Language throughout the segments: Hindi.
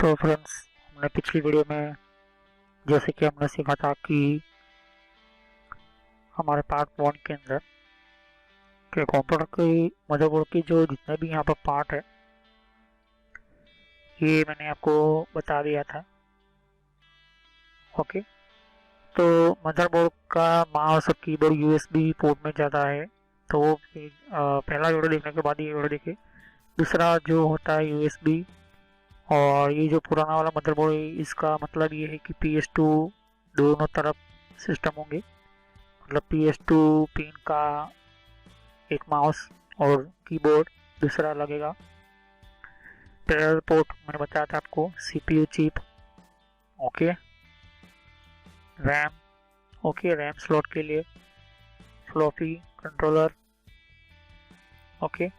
तो फ्रेंड्स, हमने पिछली वीडियो में जैसे कि हमने सीखा था कि हमारे पार्ट 1 के अंदर के कंप्यूटर की मदरबोर्ड की जो जितने भी यहाँ पर पार्ट है ये मैंने आपको बता दिया था। ओके, तो मदरबोर्ड का माउस और कीबोर्ड यूएसबी पोर्ट में ज़्यादा है, तो वो पहला वीडियो देखने के बाद ये वीडियो देखिए। दूसरा जो होता है यूएसबी, और ये जो पुराना वाला मदरबोर्ड है इसका मतलब ये है कि PS2 दोनों तरफ सिस्टम होंगे, मतलब PS2 पिन का एक माउस और कीबोर्ड दूसरा लगेगा। पैरेलल पोर्ट मैंने बताया था आपको, CPU chip, okay, RAM, okay, RAM slot के लिए, फ्लॉपी कंट्रोलर, ओके,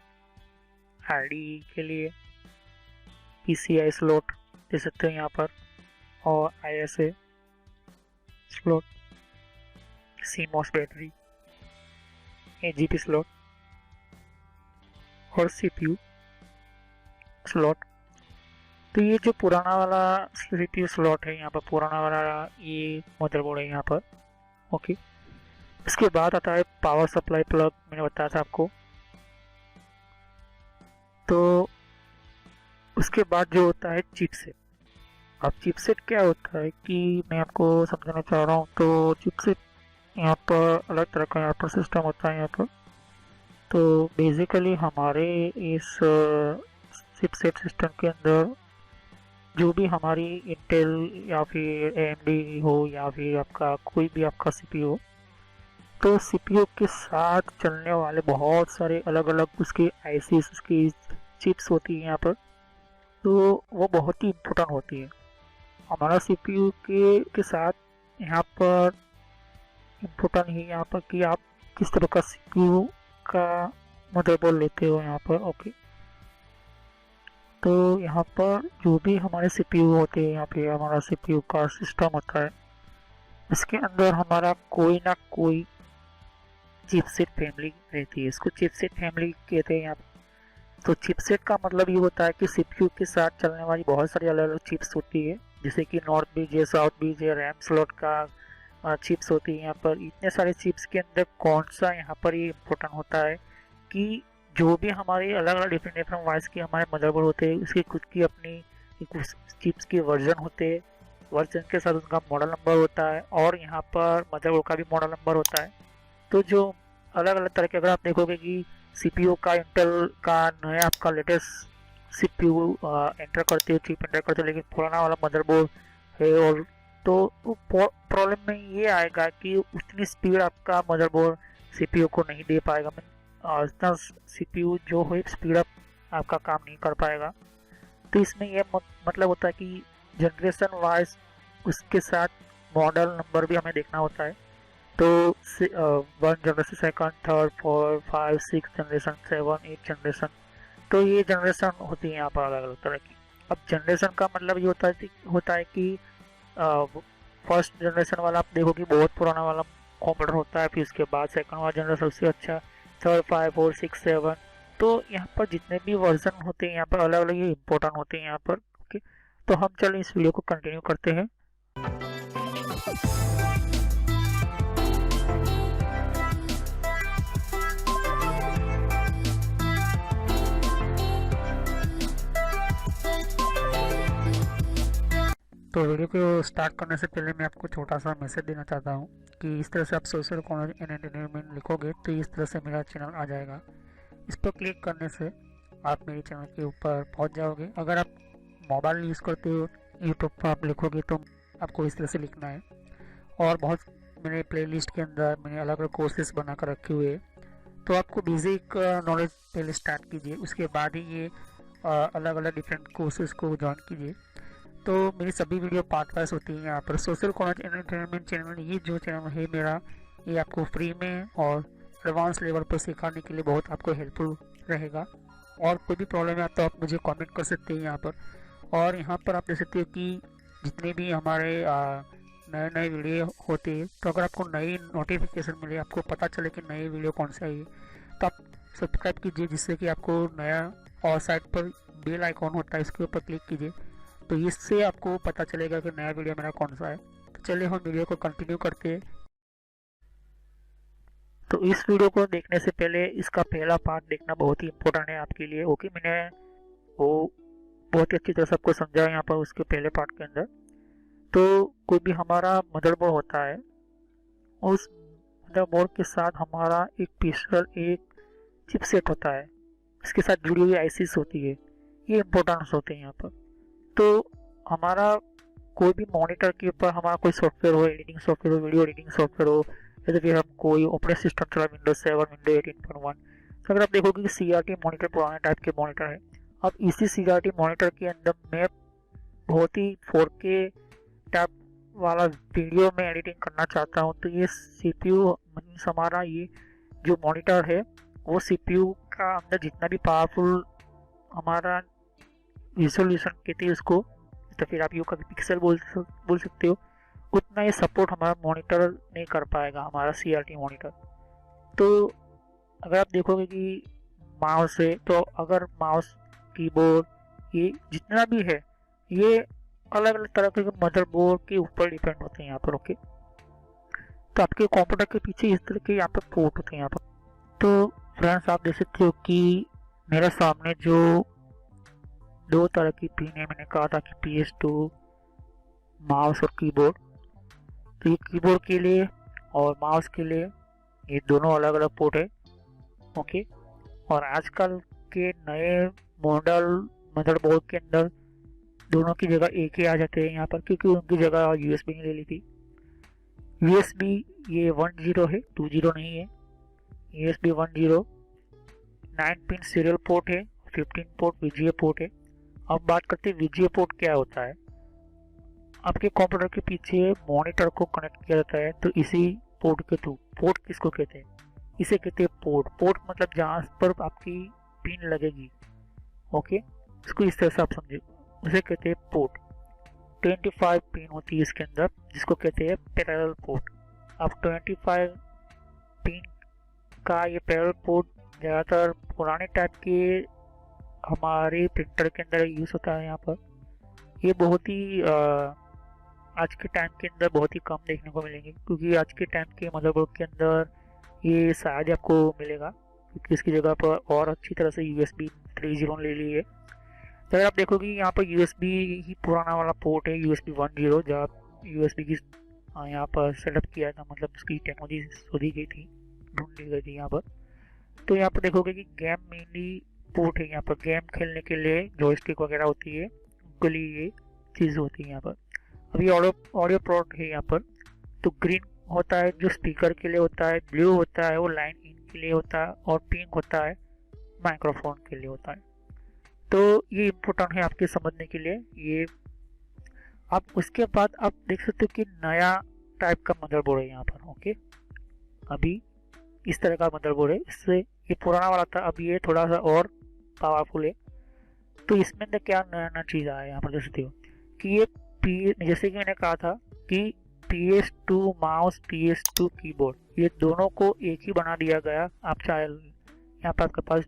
आईडी के लिए, PCI स्लॉट दे सकते हैं यहाँ पर, और ISA slot, CMOS battery, AGP slot और CPU स्लॉट। तो ये जो पुराना वाला CPU स्लॉट है यहाँ पर, पुराना वाला ये मदरबोर्ड है यहाँ पर, ओके। इसके बाद आता है पावर सप्लाई प्लग, मैंने बताया था आपको। तो उसके बाद जो होता है चिपसेट। अब चिपसेट क्या होता है कि मैं आपको समझाना चाह रहा हूँ। तो चिपसेट यहाँ पर अलग तरह का यहाँ पर सिस्टम होता है यहाँ पर। तो बेसिकली हमारे इस चिपसेट सिस्टम के अंदर जो भी हमारी इंटेल या फिर AMD हो या फिर आपका कोई भी आपका CPU हो, तो CPU के साथ चलने वाले बहुत सारे अलग अलग उसके ICs, उसकी चिप्स होती है यहाँ पर। तो वो बहुत ही इम्पोर्टेंट होती है हमारा CPU के साथ यहाँ पर। इम्पोर्टेंट ही यहाँ पर कि आप किस तरह का CPU का मदरबोर्ड लेते हो यहाँ पर, ओके। तो यहाँ पर जो भी हमारे CPU होते हैं, यहाँ पे हमारा CPU का सिस्टम होता है, इसके अंदर हमारा कोई ना कोई चिपसेट फैमिली रहती है। इसको चिपसेट फैमिली कहते हैं यहाँ पर। तो चिपसेट का मतलब ये होता है कि CPU के साथ चलने वाली बहुत सारी अलग अलग चिप्स होती है, जैसे कि नॉर्थ बीज है, साउथ बीज है, रैम स्लॉट का चिप्स होती है यहाँ पर। इतने सारे चिप्स के अंदर कौन सा यहाँ पर ये इम्पोर्टेंट होता है कि जो भी हमारे अलग अलग डिफरेंट वॉइस के हमारे मदरबोर्ड होते हैं, उसकी खुद की अपनी कुछ चिप्स के वर्जन होते हैं। वर्जन के साथ उनका मॉडल नंबर होता है, और यहाँ पर मदरबोर्ड का भी मॉडल नंबर होता है। तो जो अलग अलग तरह के, अगर आप देखोगे कि CPU का इंटेल का नया आपका लेटेस्ट CPU एंटर करते हो, चिप एंटर करते हो, लेकिन पुराना वाला मदरबोर्ड है, और तो प्रॉब्लम में ये आएगा कि उतनी स्पीड आपका मदरबोर्ड CPU को नहीं दे पाएगा। इतना CPU जो है स्पीड अप आपका काम नहीं कर पाएगा। तो इसमें यह मतलब होता है कि जनरेशन वाइज उसके साथ मॉडल नंबर भी हमें देखना होता है। तो 1 generation, second, third, 4, 5, 6 generation, 7, 8 generation, तो ये जनरेशन होती है यहाँ पर अलग अलग तरह की। अब जनरेशन का मतलब ये होता है कि फर्स्ट जनरेशन वाला आप देखो कि बहुत पुराना वाला कंप्यूटर होता है, फिर उसके बाद सेकंड वाला जनरेशन सबसे अच्छा, थर्ड, 5, 4, 6, 7। तो यहाँ पर जितने भी वर्जन होते हैं यहाँ पर अलग अलग ये इम्पोर्टेंट होते हैं यहाँ पर, ओके। तो हम चलो इस वीडियो को कंटिन्यू करते हैं। तो वीडियो को स्टार्ट करने से पहले मैं आपको छोटा सा मैसेज देना चाहता हूँ कि इस तरह से आप सोशल कॉलेज एंड एंटरटेनमेंट लिखोगे तो इस तरह से मेरा चैनल आ जाएगा। इस पर क्लिक करने से आप मेरे चैनल के ऊपर पहुँच जाओगे। अगर आप मोबाइल यूज़ करते हो, यूट्यूब पर आप लिखोगे तो आपको इस तरह से लिखना है। और बहुत मेरे प्लेलिस्ट के अंदर मैंने अलग अलग कोर्सेज बना कर रखे हुए हैं। तो आपको बेसिक नॉलेज पहले स्टार्ट कीजिए, उसके बाद ही ये अलग अलग डिफरेंट कोर्सेज को ज्वाइन कीजिए। तो मेरी सभी वीडियो पार्ट वाइज होती है यहाँ पर। Social college and entertainment channel, ये जो चैनल है मेरा, ये आपको फ्री में और एडवांस लेवल पर सिखाने के लिए बहुत आपको हेल्पफुल रहेगा। और कोई भी प्रॉब्लम है तो आप मुझे कमेंट कर सकते हैं यहाँ पर। और यहाँ पर आप देख सकते हो कि जितने भी हमारे नए नए वीडियो होते हैं, तो अगर आपको नई नोटिफिकेशन मिले, आपको पता चले कि नई वीडियो कौन सी आई है, तो आप सब्सक्राइब कीजिए, जिससे कि आपको नया, और साइड पर बेल आइकॉन होता है इसके ऊपर क्लिक कीजिए तो इससे आपको पता चलेगा कि नया वीडियो मेरा कौन सा है। तो चलिए हम वीडियो को कंटिन्यू करते हैं। तो इस वीडियो को देखने से पहले इसका पहला पार्ट देखना बहुत ही इम्पोर्टेंट है आपके लिए। ओके, मैंने वो बहुत ही अच्छी तरह सबको समझाया यहाँ पर उसके पहले पार्ट के अंदर। तो कोई भी हमारा मदरबोर्ड होता है, उस मदरबोर्ड के साथ हमारा एक पिक्सल एक चिपसेट होता है, इसके साथ जुड़ी हुई आईसीस होती है, ये इम्पोर्टेंट्स होते हैं यहाँ पर। तो हमारा कोई भी मॉनिटर के ऊपर हमारा कोई सॉफ्टवेयर हो, एडिटिंग सॉफ्टवेयर हो, वीडियो एडिटिंग सॉफ्टवेयर हो, जैसे फिर हम कोई ऑपरेटिंग सिस्टम चला विंडोज 7, विंडोज 18.1, तो अगर आप देखोगे कि सीआरटी मॉनिटर पुराने टाइप के मॉनिटर है, अब इसी सीआरटी मॉनिटर के अंदर मैं बहुत ही 4K टाइप वाला वीडियो में एडिटिंग करना चाहता हूँ, तो ये सीपीयू मीन्स हमारा ये जो मॉनिटर है वो सीपीयू का अंदर जितना भी पावरफुल हमारा रिजोल्यूशन कहते हैं उसको, तो फिर आप यू का पिक्सल बोल सकते हो, उतना ये सपोर्ट हमारा मॉनिटर नहीं कर पाएगा, हमारा सीआरटी मॉनिटर। तो अगर आप देखोगे कि माउस है, तो अगर माउस कीबोर्ड ये जितना भी है ये अलग अलग तरह के मदरबोर्ड के ऊपर डिपेंड होते हैं यहाँ पर। ओके, तो आपके कंप्यूटर के पीछे इस तरह के यहाँ पर पोर्ट होते हैं यहाँ पर। तो फ्रेंड्स आप देख सकते हो कि मेरे सामने जो दो तरह की पिन है, मैंने कहा था कि PS2 माउस और कीबोर्ड, तो ये कीबोर्ड के लिए और माउस के लिए ये दोनों अलग अलग पोर्ट है। ओके, और आजकल के नए मॉडल मदरबोर्ड के अंदर दोनों की जगह एक ही आ जाते हैं यहाँ पर, क्योंकि उनकी जगह USB ने ले ली थी। USB ये 10 है, 20 नहीं है। USB 10 9 पिन सीरियल पोर्ट है, 15 पोर्ट VGA पोर्ट है। अब बात करते हैं VGA पोर्ट क्या होता है। आपके कंप्यूटर के पीछे मॉनिटर को कनेक्ट किया जाता है, तो इसी पोर्ट के थ्रू, पोर्ट किसको कहते हैं, इसे कहते हैं पोर्ट। पोर्ट मतलब जहाँ पर आपकी पिन लगेगी। ओके, इसको इस तरह से आप समझे, उसे कहते हैं पोर्ट। 25 पिन होती है इसके अंदर, जिसको कहते हैं पैरेलल पोर्ट। अब 25 पिन का ये पैरेलल पोर्ट ज़्यादातर पुराने टाइप के हमारे प्रिंटर के अंदर यूज़ होता है यहाँ पर। ये बहुत ही आज के टाइम के अंदर बहुत ही कम देखने को मिलेंगे, क्योंकि आज के टाइम के मदरबोर्ड के अंदर ये शायद आपको मिलेगा, क्योंकि इसकी जगह पर और अच्छी तरह से USB 30 ले ली है। तो अगर आप देखोगे यहाँ पर USB ही पुराना वाला पोर्ट है, USB 10, जब USB की यहाँ पर सेटअप किया था, मतलब उसकी टेक्नोलॉजी शोधी गई थी, ढूंढी गई थी यहाँ पर। तो यहाँ पर देखोगे कि गेम मेनली पोर्ट है, यहाँ पर गेम खेलने के लिए जॉयस्टिक वगैरह होती है, उनके लिए ये चीज़ होती है यहाँ पर। अभी ऑडियो पोर्ट है यहाँ पर, तो ग्रीन होता है जो स्पीकर के लिए होता है, ब्लू होता है वो लाइन इन के लिए होता है, और पिंक होता है माइक्रोफोन के लिए होता है। तो ये इम्पोर्टेंट है आपके समझने के लिए ये। आप उसके बाद आप देख सकते हो कि नया टाइप का मदरबोर्ड है यहाँ पर। ओके, अभी इस तरह का मदरबोर्ड है, इससे ये पुराना वाला था, अभी ये थोड़ा सा और पावरफुल है। तो इसमें अंदर क्या नया नया चीज़ आया है यहाँ पर देख सकते हो कि ये जैसे कि मैंने कहा था कि PS2 माउस, PS2 कीबोर्ड, ये दोनों को एक ही बना दिया गया। आप चाहे यहाँ पर आपके पास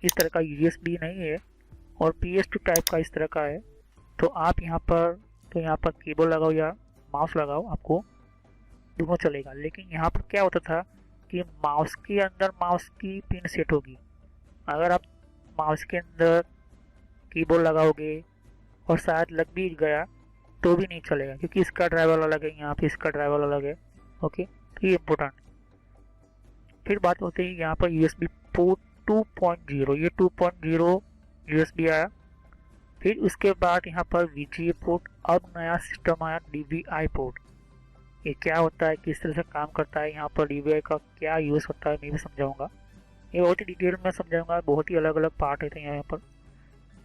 इस तरह का USB नहीं है और PS2 टाइप का इस तरह का है, तो आप यहाँ पर कीबोर्ड लगाओ या माउस लगाओ, आपको दोनों चलेगा। लेकिन यहाँ पर क्या होता था कि माउस के अंदर माउस की पिन सेट होगी, अगर आप माउस के अंदर कीबोर्ड लगाओगे और शायद लग भी गया तो भी नहीं चलेगा, क्योंकि इसका ड्राइवर अलग है, यहाँ पे इसका ड्राइवर अलग है। ओके, तो ये इम्पोर्टेंट। फिर बात होती है यहाँ पर USB पोर्ट 2.0, ये 2.0 USB आया। फिर उसके बाद यहाँ पर VGA पोर्ट, अब नया सिस्टम आया DVI पोर्ट। ये क्या होता है, किस तरह से काम करता है, यहाँ पर DVI का क्या यूज़ होता है मैं भी समझाऊंगा, ये बहुत ही डिटेल में समझाऊंगा, बहुत ही अलग अलग पार्ट होते हैं यहाँ पर।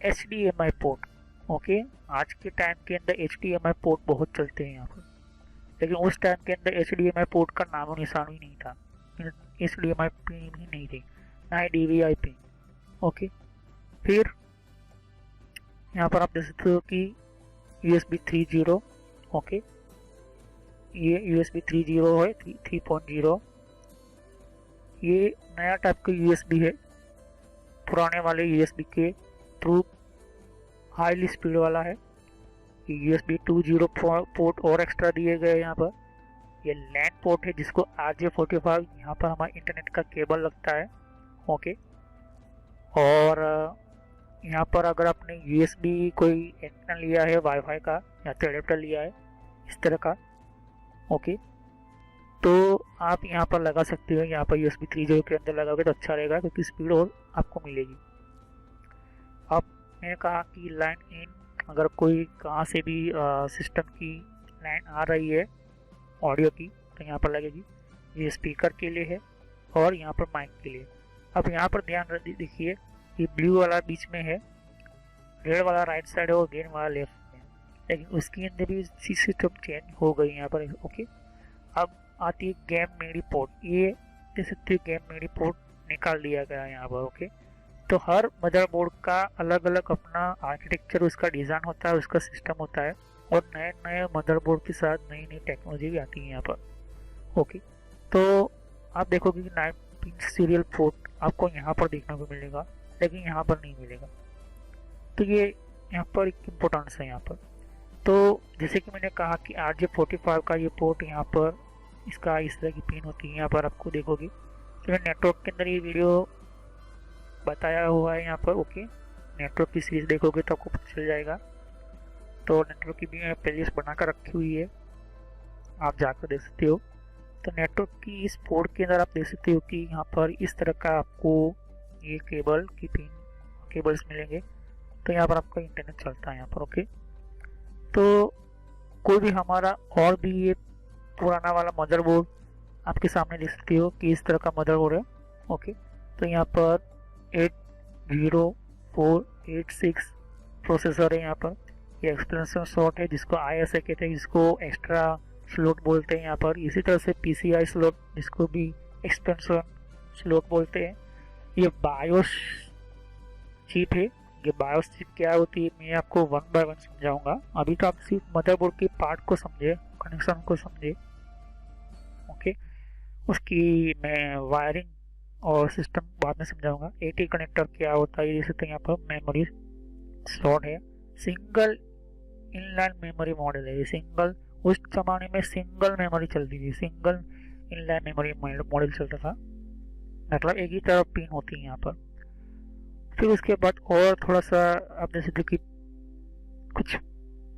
HDMI पोर्ट, ओके, आज के टाइम के अंदर HDMI पोर्ट बहुत चलते हैं यहाँ पर, लेकिन उस टाइम के अंदर HDMI पोर्ट का नामो निशान ही नहीं था, HDMI पिन ही नहीं थी, ना ही DVI पिन। ओके, फिर यहाँ पर आप देख सकते हो कि USB 3.0, ओके, ये USB 3.0 है, 3.0, ये नया टाइप का USB है, पुराने वाले USB के थ्रू हाईली स्पीड वाला है। USB 2.0 पोर्ट और एक्स्ट्रा दिए गए यहाँ पर। ये लैन पोर्ट है जिसको RJ45, यहाँ पर हमारा इंटरनेट का केबल लगता है। ओके, और यहाँ पर अगर आपने USB कोई एंटीना लिया है वाईफाई का या तो एडेप्टर लिया है इस तरह का, ओके, तो आप यहाँ पर लगा सकते हो। यहाँ पर USB 3.0 के अंदर लगाओगे तो अच्छा रहेगा क्योंकि स्पीड और आपको मिलेगी। अब मैंने कहा कि लाइन इन, अगर कोई कहाँ से भी सिस्टम की लाइन आ रही है ऑडियो की तो यहाँ पर लगेगी। ये स्पीकर के लिए है और यहाँ पर माइक के लिए। अब यहाँ पर ध्यान देखिए, ये ब्लू वाला बीच में है, रेड वाला राइट साइड है और ग्रीन वाला लेफ्ट में, लेकिन उसके अंदर भी सिस्टम चेंज हो गई यहाँ पर। ओके, अब आती है गेम मेडी पोर्ट। ये देख सकते हो गेम मेडी पोर्ट निकाल दिया गया है यहाँ पर। ओके, तो हर मदरबोर्ड का अलग अलग अपना आर्किटेक्चर, उसका डिज़ाइन होता है, उसका सिस्टम होता है, और नए नए मदरबोर्ड के साथ नई नई टेक्नोलॉजी भी आती है यहाँ पर। ओके, तो आप देखोगे कि 9 पिन सीरियल पोर्ट आपको यहाँ पर देखने को मिलेगा, लेकिन यहाँ पर नहीं मिलेगा। तो ये यहाँ पर एक इम्पोर्टेंस है यहाँ पर। तो जैसे कि मैंने कहा कि RJ45 का ये पोर्ट यहाँ पर, इसका इस तरह की पिन होती है यहाँ पर, आपको देखोगे तो नेटवर्क के अंदर ये वीडियो बताया हुआ है यहाँ पर। ओके, नेटवर्क की सीरीज देखोगे तो आपको पता चल जाएगा। तो नेटवर्क की भी प्लेलिस्ट बनाकर रखी हुई है, आप जाकर देख सकते हो। तो नेटवर्क की इस पोर्ट के अंदर आप देख सकते हो कि यहाँ पर इस तरह का आपको ये केबल की पिन केबल्स मिलेंगे। तो यहाँ पर आपका इंटरनेट चलता है यहाँ पर। ओके, तो कोई भी हमारा और भी ये पुराना वाला मदरबोर्ड आपके सामने देख सकते हो कि इस तरह का मदरबोर्ड है। ओके, तो यहाँ पर 80486 प्रोसेसर है यहाँ पर। ये एक्सपेंशन स्लॉट है जिसको ISA कहते हैं, जिसको एक्स्ट्रा स्लॉट बोलते हैं यहाँ पर। इसी तरह से PCI स्लॉट जिसको भी एक्सपेंशन स्लॉट बोलते हैं। ये बायोस चिप है। ये बायोस चिप क्या होती है मैं आपको वन बाय वन समझाऊंगा। अभी तो आप सिर्फ मदरबोर्ड के पार्ट को समझे, कनेक्शन को समझे। ओके, उसकी मैं वायरिंग और सिस्टम बाद में समझाऊंगा। AT कनेक्टर क्या होता है, जैसे यहाँ पर मेमोरी स्लॉट है, सिंगल इनलाइन मेमोरी मॉडल है। ये सिंगल, उस जमाने में सिंगल मेमोरी चलती थी, सिंगल इनलाइन मेमोरी मॉडल चलता था, मतलब एक ही तरफ पिन होती है यहाँ पर। फिर उसके बाद और थोड़ा सा आप देख सकते कि कुछ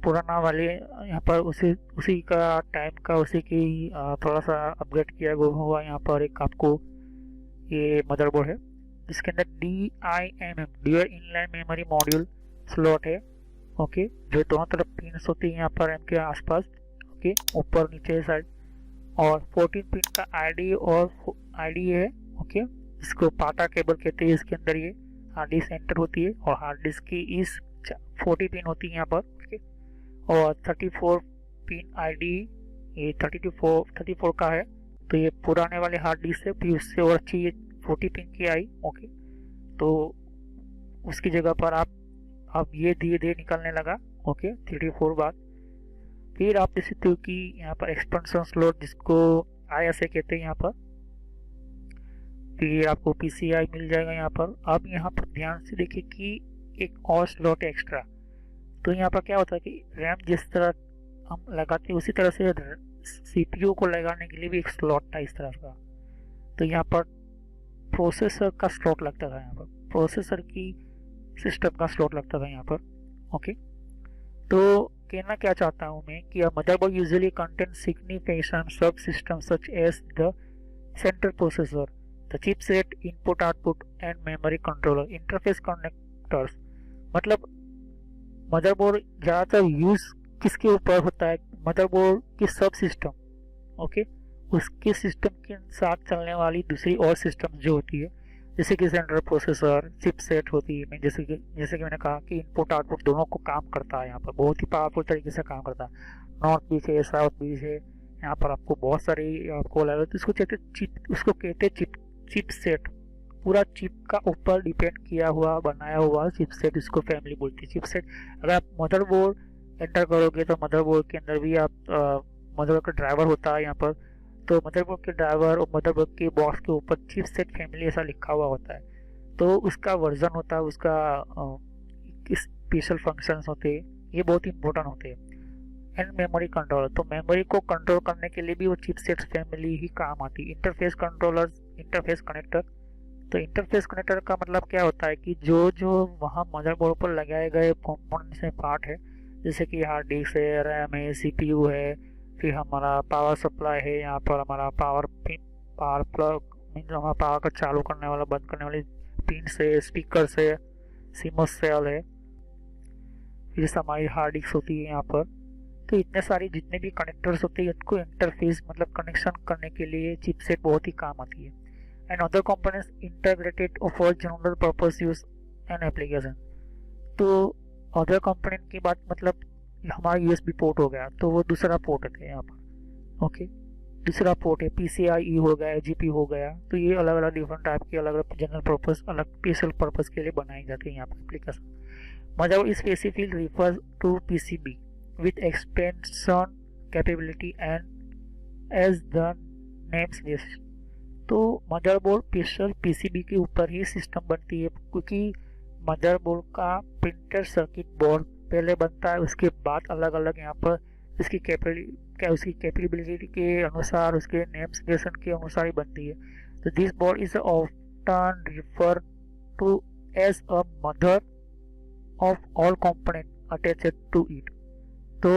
पुराना वाले यहाँ पर उसी का टाइम का, उसी की थोड़ा सा अपग्रेड किया हुआ यहाँ पर एक आपको ये मदरबोर्ड है जिसके अंदर DIMM dual inline memory module slot है। ओके, जो दोनों तरफ पिन्स होती है यहाँ पर M के आसपास। ओके, ऊपर नीचे साइड, और 14 पिन का ID है। ओके, इसको पाटा केबल कहते हैं। इसके अंदर ये हार्ड डिस्क एंटर होती है और हार्ड डिस्क की इस 40 पिन होती है यहाँ पर। ओके, और 34 पिन ID ये 34 का है। तो ये पुराने वाले हार्ड डिस्क है, फिर उससे और अच्छी ये 40 पिन की आई। ओके, तो उसकी जगह पर आप ये धीरे धीरे निकलने लगा। ओके, 34 बाद फिर आप देख सकते हो कि यहाँ पर एक्सपेंशन स्लॉट जिसको ISA कहते हैं यहाँ पर, फिर आपको PCI मिल जाएगा यहाँ पर। अब यहाँ पर ध्यान से देखिए कि एक और स्लॉट एक्स्ट्रा। तो यहाँ पर क्या होता है कि रैम जिस तरह हम लगाते हैं उसी तरह से CPU को लगाने के लिए भी एक स्लॉट था इस तरह का। तो यहाँ पर प्रोसेसर का स्लॉट लगता था, यहाँ पर प्रोसेसर की सिस्टम का स्लॉट लगता था यहाँ पर। ओके, तो कहना क्या चाहता हूँ मैं कि motherboard usually contain significant subsystem such as the central processor, the chipset, input output and memory controller, interface connectors. मतलब मदरबोर्ड ज़्यादातर यूज किसके ऊपर होता है, मदरबोर्ड की सब सिस्टम। ओके, उसके सिस्टम के साथ चलने वाली दूसरी और सिस्टम जो होती है, जैसे कि सेंट्रल प्रोसेसर, चिपसेट होती है। जैसे कि मैंने कहा कि इनपुट आउटपुट दोनों को काम करता है यहाँ पर, बहुत ही पावरफुल तरीके से काम करता है। नॉर्थ भी है, साउथ भी है, यहाँ पर आपको बहुत सारी आपको लगा, तो उसको कहते चिपसेट। पूरा चिप का ऊपर डिपेंड किया हुआ बनाया हुआ चिपसेट, इसको फैमिली बोलती है चिपसेट। अगर आप मदरबोर्ड एंटर करोगे तो मदरबोर्ड के अंदर भी आप मदरबोर्ड का ड्राइवर होता है यहाँ पर। तो मदरबोर्ड के ड्राइवर और मदरबोर्ड के बॉक्स के ऊपर चिपसेट फैमिली ऐसा लिखा हुआ होता है। तो उसका वर्जन होता है, उसका स्पेशल फंक्शंस होते हैं ये बहुत इंपॉर्टेंट होते हैं। एंड मेमोरी कंट्रोलर, तो मेमोरी को कंट्रोल करने के लिए भी वो चिपसेट फैमिली ही काम आती है। इंटरफेस कंट्रोलर, इंटरफेस कनेक्टर, तो इंटरफेस कनेक्टर का मतलब क्या होता है कि जो जो वहाँ मदरबोर्ड पर लगाए गए कंपोनेंट्स में पार्ट है, जैसे कि हार्ड डिस्क है, रैम है, सीपीयू है, फिर हमारा पावर सप्लाई है, यहाँ पर हमारा power pin, power plug mean हमारा पावर का चालू करने वाला बंद करने वाली पिन से, स्पीकर से, सीमोस सेल है, फिर हमारी हार्ड डिस्क होती है यहाँ पर। तो इतने सारी जितने भी कनेक्टर्स होते हैं इनको इंटरफेस मतलब कनेक्शन करने के लिए चिपसेट बहुत ही काम आती है। And other components integrated for general purpose use and application. तो अदर कंपोनेंट की बात मतलब हमारा यूएसबी पोर्ट हो गया, तो वो दूसरा पोर्ट है यहाँ पर। ओके, दूसरा पोर्ट है PCIe हो गया, AGP हो गया। तो ये अलग अलग डिफरेंट टाइप के अलग अलग जनरल पर्पस, अलग स्पेशल पर्पस के लिए बनाई जाती है यहाँ पर application. Motherboard is specifically refers to PCB with expansion capability and as the name suggests। तो मदरबोर्ड स्पेशल PCB के ऊपर ही सिस्टम बनती है, क्योंकि मदरबोर्ड का प्रिंटेड सर्किट बोर्ड पहले बनता है, उसके बाद अलग अलग यहाँ पर उसकी कैपेबिलिटी के अनुसार, उसके नेम सजेशन के अनुसार ही बनती है। तो this board is often refer to as a mother of all component attached to it. तो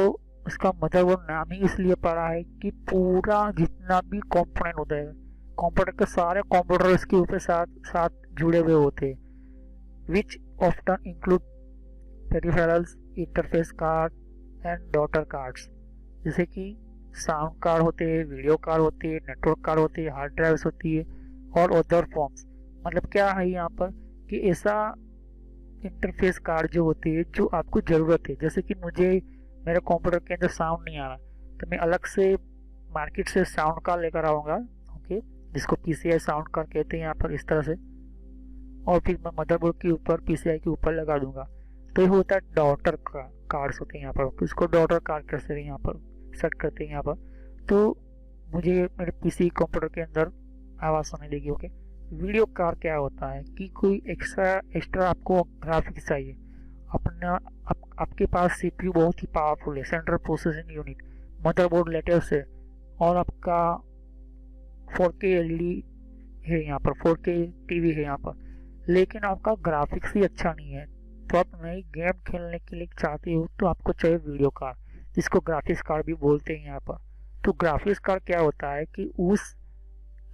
उसका मदरबोर्ड नाम ही इसलिए पड़ा है कि पूरा जितना भी कंपोनेंट होता है, कंप्यूटर के सारे कंप्यूटर इसके ऊपर साथ जुड़े हुए होते हैं, which often include peripherals, interface card and daughter cards, जैसे कि साउंड कार्ड होते हैं, वीडियो कार्ड होते हैं, नेटवर्क कार्ड होते हैं, हार्ड ड्राइव्स होती है और अदर फॉर्म्स। मतलब क्या है यहाँ पर कि ऐसा इंटरफेस कार्ड जो होती है जो आपको ज़रूरत है, जैसे कि मुझे मेरे कंप्यूटर के अंदर साउंड नहीं आ रहा तो मैं अलग से मार्केट से साउंड कार्ड लेकर आऊँगा, ओके, जिसको PCI साउंड कार्ड कहते हैं यहाँ पर इस तरह से, और फिर मैं मदरबोर्ड के ऊपर PCI के ऊपर लगा दूंगा। तो ये होता है डॉटर कार्ड्स होते हैं यहाँ पर, इसको डॉटर कार्ड कहते हैं यहाँ पर, सेट करते हैं यहाँ पर। तो मुझे मेरे PC कंप्यूटर के अंदर आवाज़ सुनाई देगी। ओके, वीडियो कार्ड क्या होता है कि कोई एक्स्ट्रा आपको ग्राफिक्स चाहिए, अपना आपके पास CPU बहुत ही पावरफुल है, central processing unit, motherboard latest है, और आपका 4K LED है यहाँ पर, 4K TV है यहाँ पर, लेकिन आपका ग्राफिक्स ही अच्छा नहीं है, तो आप नई गेम खेलने के लिए चाहते हो तो आपको चाहिए वीडियो कार्ड, जिसको ग्राफिक्स कार्ड भी बोलते हैं यहाँ पर। तो ग्राफिक्स कार्ड क्या होता है कि उस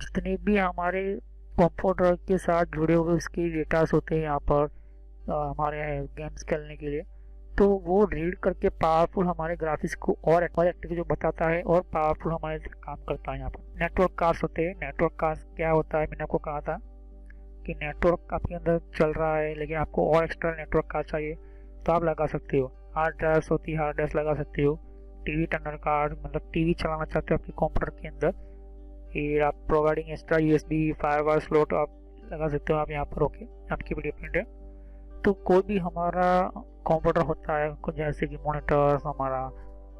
जितने भी हमारे कंप्यूटर के साथ जुड़े हुए उसके डेटास होते हैं यहाँ पर हमारे गेम्स खेलने के लिए, तो वो रीड करके पावरफुल हमारे ग्राफिक्स को और एक्टिव जो बताता है और पावरफुल हमारे काम करता है। यहाँ पर नेटवर्क कार्ड्स होते हैं। नेटवर्क कार्ड्स क्या होता है, मैंने आपको कहा था कि नेटवर्क आपके अंदर चल रहा है लेकिन आपको और एक्स्ट्रा नेटवर्क कार्ड चाहिए तो आप लगा सकते हो। हार्ड ड्राइव्स होती है, हार्ड ड्राइव्स लगा सकते हो। टीवी टर्नर कार्ड मतलब टीवी चलाना चाहते हो आपके कंप्यूटर के अंदर, फिर आप providing extra USB firewall slot आप लगा सकते हो आप यहाँ पर। ओके, आपकी भी डिपेंड है। तो कोई भी हमारा कंप्यूटर होता है जैसे कि मॉनिटर्स, हमारा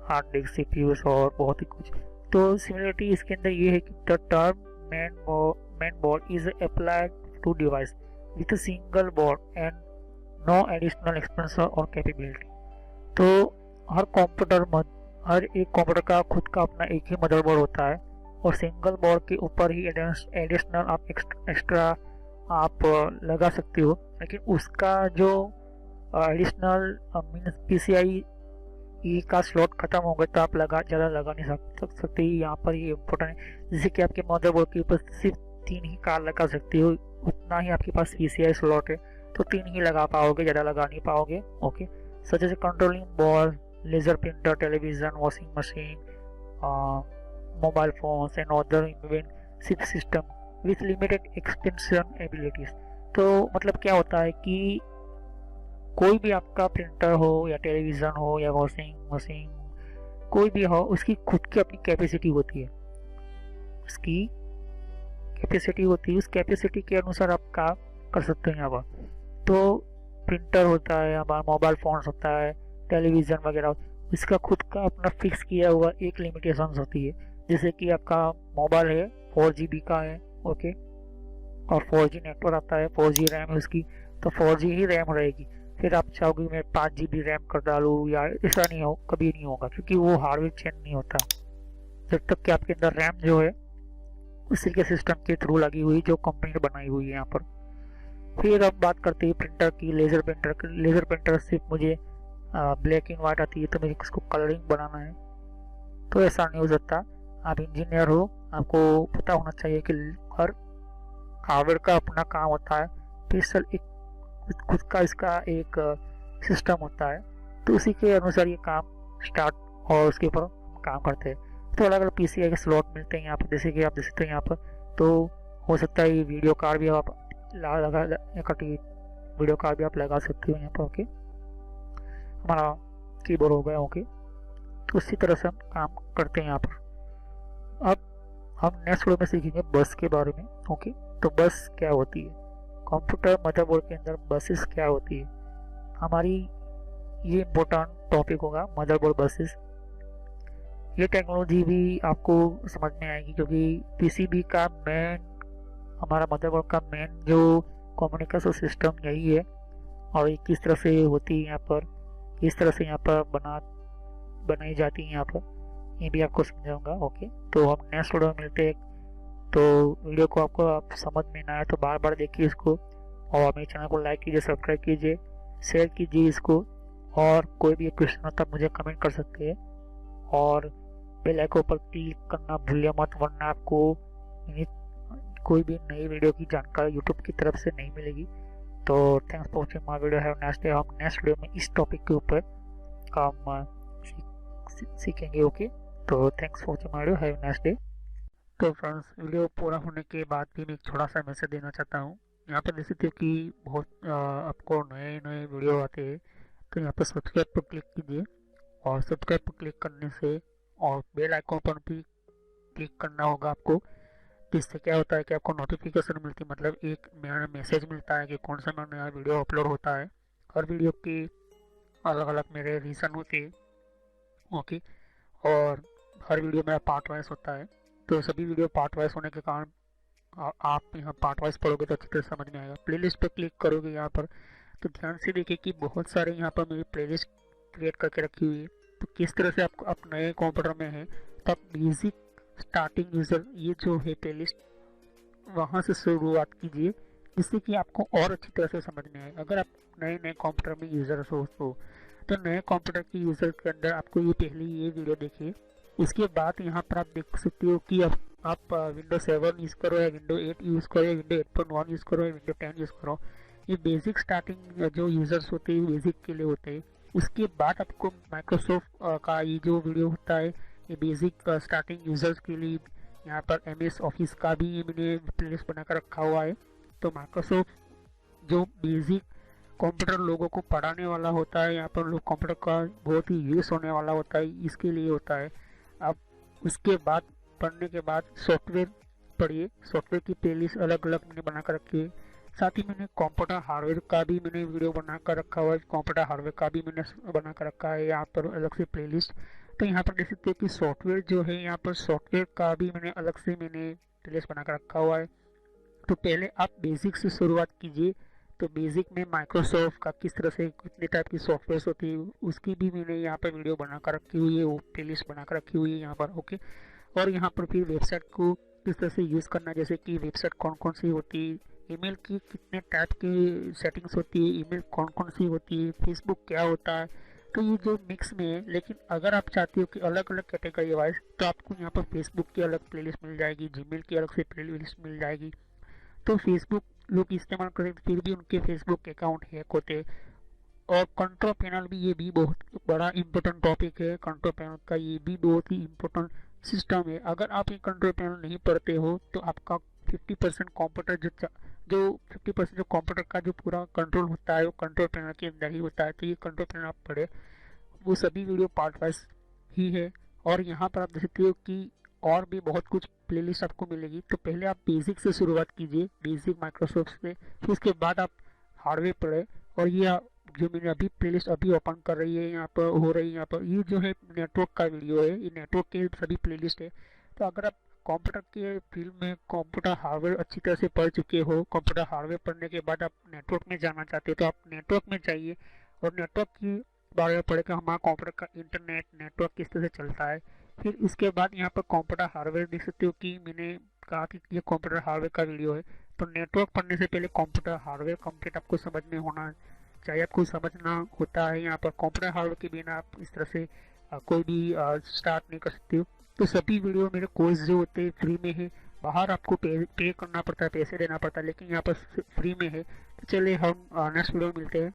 हार्ड डिस्क, CPUs और बहुत ही कुछ, तो सिमिलरिटी इसके अंदर ये है कि the term main board is applied to device with a single board and no additional expansion or capability. तो हर एक कंप्यूटर का खुद का अपना एक ही मदरबोर्ड होता है और सिंगल बोर्ड के ऊपर ही एडिशनल आप एक्स्ट्रा आप लगा सकते हो, लेकिन उसका जो एडिशनल मीन्स PCIe का स्लॉट खत्म हो गया तो आप ज़्यादा लगा नहीं सकते। यहाँ पर ये इम्पोर्टेंट है, जैसे कि आपके मदरबोर्ड के ऊपर सिर्फ 3 ही कार्ड लगा सकते हो, उतना ही आपके पास PCI स्लॉट है तो 3 ही लगा पाओगे, ज़्यादा लगा नहीं पाओगे। Okay, such as controlling ball, laser printer, television, washing machine, mobile phones and other event system with limited expansion abilities. तो मतलब क्या होता है कि कोई भी आपका प्रिंटर हो या टेलीविज़न हो या वॉशिंग मशीन कोई भी हो, उसकी खुद की अपनी कैपेसिटी होती है, उसकी कैपेसिटी होती है, उस कैपेसिटी के अनुसार आप काम कर सकते हैं यहाँ पर। तो प्रिंटर होता है, हमारा मोबाइल फोन्स होता है, टेलीविज़न वगैरह, इसका खुद का अपना फिक्स किया हुआ एक लिमिटेशंस होती है। जैसे कि आपका मोबाइल है 4GB का है, ओके, और 4G नेटवर्क आता है, 4G रैम है उसकी, तो 4G ही रैम रहेगी। फिर आप चाहोगे मैं 5 GB रैम कर डालूँ, या ऐसा नहीं हो, कभी नहीं होगा, क्योंकि वो हार्डवेयर चेंज नहीं होता जब तक कि आपके अंदर रैम जो है उसी के सिस्टम के थ्रू लगी हुई जो कंपनी ने बनाई हुई है यहाँ पर। फिर अब बात करते हैं प्रिंटर की, लेज़र प्रिंटर की। लेज़र प्रिंटर सिर्फ मुझे ब्लैक एंड वाइट आती है, तो मुझे उसको कलरिंग बनाना है तो ऐसा नहीं हो सकता। आप इंजीनियर हो, आपको पता होना चाहिए कि हर हार्डवेयर का अपना काम होता है, स्पेशल एक खुद का इसका एक सिस्टम होता है, तो उसी के अनुसार ये काम स्टार्ट और उसके ऊपर हम काम करते हैं। तो अलग अलग पीसीआई के स्लॉट मिलते हैं यहाँ पर, जैसे कि आप देख सकते हैं यहाँ पर। तो हो सकता है ये वीडियो कार्ड भी आप लगा वीडियो कार्ड भी आप लगा सकते हो यहाँ पर। ओके, हमारा कीबोर्ड हो गया। ओके, तो उसी तरह से हम काम करते हैं यहाँ पर। अब हम नेक्स्ट वीडियो में सीखेंगे बस के बारे में। ओके, तो बस क्या होती है, कंप्यूटर मदरबोर्ड के अंदर बसेस क्या होती है, हमारी ये इम्पोर्टेंट टॉपिक होगा, मदरबोर्ड बसेस। ये टेक्नोलॉजी भी आपको समझ में आएगी, क्योंकि पीसीबी का मेन, हमारा मदरबोर्ड का मेन जो कम्युनिकेशन सिस्टम यही है, और ये किस तरह से होती है यहाँ पर, किस तरह से यहाँ पर बनाई जाती है यहाँ पर, ये भी आपको समझाऊंगा। ओके, तो हम नेक्स्ट वीडियो में मिलते हैं। तो वीडियो को आपको आप समझ में ना आए तो बार बार देखिए इसको, और मेरे चैनल को लाइक कीजिए, सब्सक्राइब कीजिए, शेयर कीजिए इसको, और कोई भी क्वेश्चन हो तब मुझे कमेंट कर सकते हैं, और बेल आइकन पर क्लिक करना भूलिए मत, वरना आपको कोई भी नई वीडियो की जानकारी यूट्यूब की तरफ से नहीं मिलेगी। तो thanks for watching my video, have next day. हम नेक्स्ट वीडियो में इस टॉपिक के ऊपर काम सीखेंगे। ओके, तो thanks for watching my video, have next day. तो फ्रेंड्स, वीडियो पूरा होने के बाद भी मैं एक छोटा सा मैसेज देना चाहता हूँ। यहाँ पर देख सकते हो कि बहुत आपको नए नए वीडियो आते हैं, तो यहाँ पर सब्सक्राइब पर क्लिक कीजिए, और सब्सक्राइब पर क्लिक करने से और बेल आइकन पर भी क्लिक करना होगा आपको। जिससे क्या होता है कि आपको नोटिफिकेशन मिलती है, मतलब एक मेरा मैसेज मिलता है कि कौन सा मेरा नया वीडियो अपलोड होता है। हर वीडियो की अलग अलग मेरे रीज़न होते हैं। ओके, और हर वीडियो मेरा पार्ट वाइज होता है, तो सभी वीडियो पार्ट वाइज होने के कारण आप यहाँ पार्ट वाइज पढ़ोगे तो अच्छी तरह समझ में आएगा। प्लेलिस्ट पर क्लिक करोगे यहाँ पर, तो ध्यान से देखिए कि बहुत सारे यहाँ पर मेरी प्लेलिस्ट क्रिएट करके रखी हुई है। तो किस तरह से आपको, आप नए कंप्यूटर में हैं तो आप बेसिक स्टार्टिंग यूज़र, ये जो है प्लेलिस्ट, वहाँ से शुरुआत कीजिए, जिससे कि आपको और अच्छी तरह से समझ में आए। अगर आप नए नए कंप्यूटर में यूज़र हो तो नए कंप्यूटर के यूज़र के अंदर आपको ये पहले ये वीडियो देखिए। उसके बाद यहाँ पर आप देख सकते हो कि आप विंडो 7 यूज़ करो, या विंडो 8 यूज़ करो, या विंडो 8.1 यूज़ करो, या विंडो 10 यूज़ करो। ये बेसिक स्टार्टिंग जो यूज़र्स होते हैं बेसिक के लिए होते हैं। उसके बाद आपको माइक्रोसॉफ्ट का ये जो वीडियो होता है, ये बेसिक स्टार्टिंग यूज़र्स के लिए यहाँ पर MS ऑफिस का भी ये मैंने प्लेलिस्ट बनाकर रखा हुआ है। तो माइक्रोसॉफ्ट जो बेसिक कंप्यूटर लोगों को पढ़ाने वाला होता है, यहाँ पर लोग कंप्यूटर का बहुत ही यूज़ होने वाला होता है, इसके लिए होता है। अब उसके बाद पढ़ने के बाद सॉफ्टवेयर पढ़िए, सॉफ्टवेयर की प्लेलिस्ट अलग अलग मैंने बनाकर रखी है। साथ ही मैंने कंप्यूटर हार्डवेयर का भी मैंने वीडियो बनाकर रखा हुआ है, कंप्यूटर हार्डवेयर का भी मैंने बनाकर रखा है यहाँ पर अलग से प्लेलिस्ट। तो यहाँ पर देख सकते हैं कि सॉफ्टवेयर जो है, यहाँ पर सॉफ्टवेयर का भी मैंने अलग से प्लेलिस्ट बनाकर रखा हुआ है। तो पहले आप बेसिक से शुरुआत कीजिए। तो बेसिक में माइक्रोसॉफ्ट का किस तरह से कितने टाइप की सॉफ्टवेयर होती है उसकी भी मैंने यहाँ पर वीडियो बनाकर रखी हुई है, वो प्लेलिस्ट बनाकर रखी हुई है यहाँ पर। ओके, और यहाँ पर फिर वेबसाइट को किस तरह से यूज़ करना, जैसे कि वेबसाइट कौन कौन सी होती है, ईमेल की कितने टाइप की सेटिंग्स होती है, ईमेल कौन कौन सी होती है, फेसबुक क्या होता है। तो ये जो मिक्स में है, लेकिन अगर आप चाहते हो कि अलग अलग कैटेगरी वाइज, तो आपको यहाँ पर फेसबुक की अलग प्लेलिस्ट मिल जाएगी, जीमेल की अलग से प्लेलिस्ट मिल जाएगी। तो फेसबुक लोग इस्तेमाल करें फिर भी उनके फेसबुक अकाउंट हैक होते। और कंट्रोल पैनल भी, ये भी बहुत बड़ा इंपॉर्टेंट टॉपिक है। कंट्रोल पैनल का ये भी बहुत ही इम्पोर्टेंट सिस्टम है। अगर आप ये कंट्रोल पैनल नहीं पढ़ते हो तो आपका 50% कंप्यूटर जो 50% जो कंप्यूटर का जो पूरा कंट्रोल होता है वो कंट्रोल पैनल के अंदर ही होता है। तो ये कंट्रोल पैनल आप पढ़े, वो सभी वीडियो पार्ट वाइज ही है। और यहाँ पर आप देख सकते हो कि और भी बहुत कुछ प्लेलिस्ट आपको मिलेगी। तो पहले आप बेसिक से शुरुआत कीजिए, बेसिक माइक्रोसॉफ्ट से, फिर उसके बाद आप हार्डवेयर पढ़े। और ये जो मैंने अभी प्लेलिस्ट अभी ओपन कर रही है यहाँ पर हो रही है, यहाँ पर ये जो है नेटवर्क का वीडियो है, ये नेटवर्क के सभी प्लेलिस्ट है। तो अगर आप कंप्यूटर के फील्ड में कंप्यूटर हार्डवेयर अच्छी तरह से पढ़ चुके हो, कंप्यूटर हार्डवेयर पढ़ने के बाद आप नेटवर्क में जाना चाहते हो तो आप नेटवर्क में जाइए और नेटवर्क की बारे में पढ़े कि हमारा कंप्यूटर का इंटरनेट नेटवर्क किस तरह से चलता है। फिर इसके बाद यहाँ पर कंप्यूटर हार्डवेयर देख सकते हो कि मैंने कहा कि ये कंप्यूटर हार्डवेयर का वीडियो है। तो नेटवर्क पढ़ने से पहले कंप्यूटर हार्डवेयर कंप्लीट आपको समझ में होना चाहिए, आपको समझना होता है। यहाँ पर कंप्यूटर हार्डवेयर के बिना आप इस तरह से कोई भी स्टार्ट नहीं कर सकते हो। तो सभी वीडियो मेरे कोर्स जो होते हैं फ्री में है, बाहर आपको पे करना पड़ता है, पैसे देना पड़ता है, लेकिन यहाँ पर फ्री में है। तो चलिए हम नेक्स्ट वीडियो में मिलते हैं।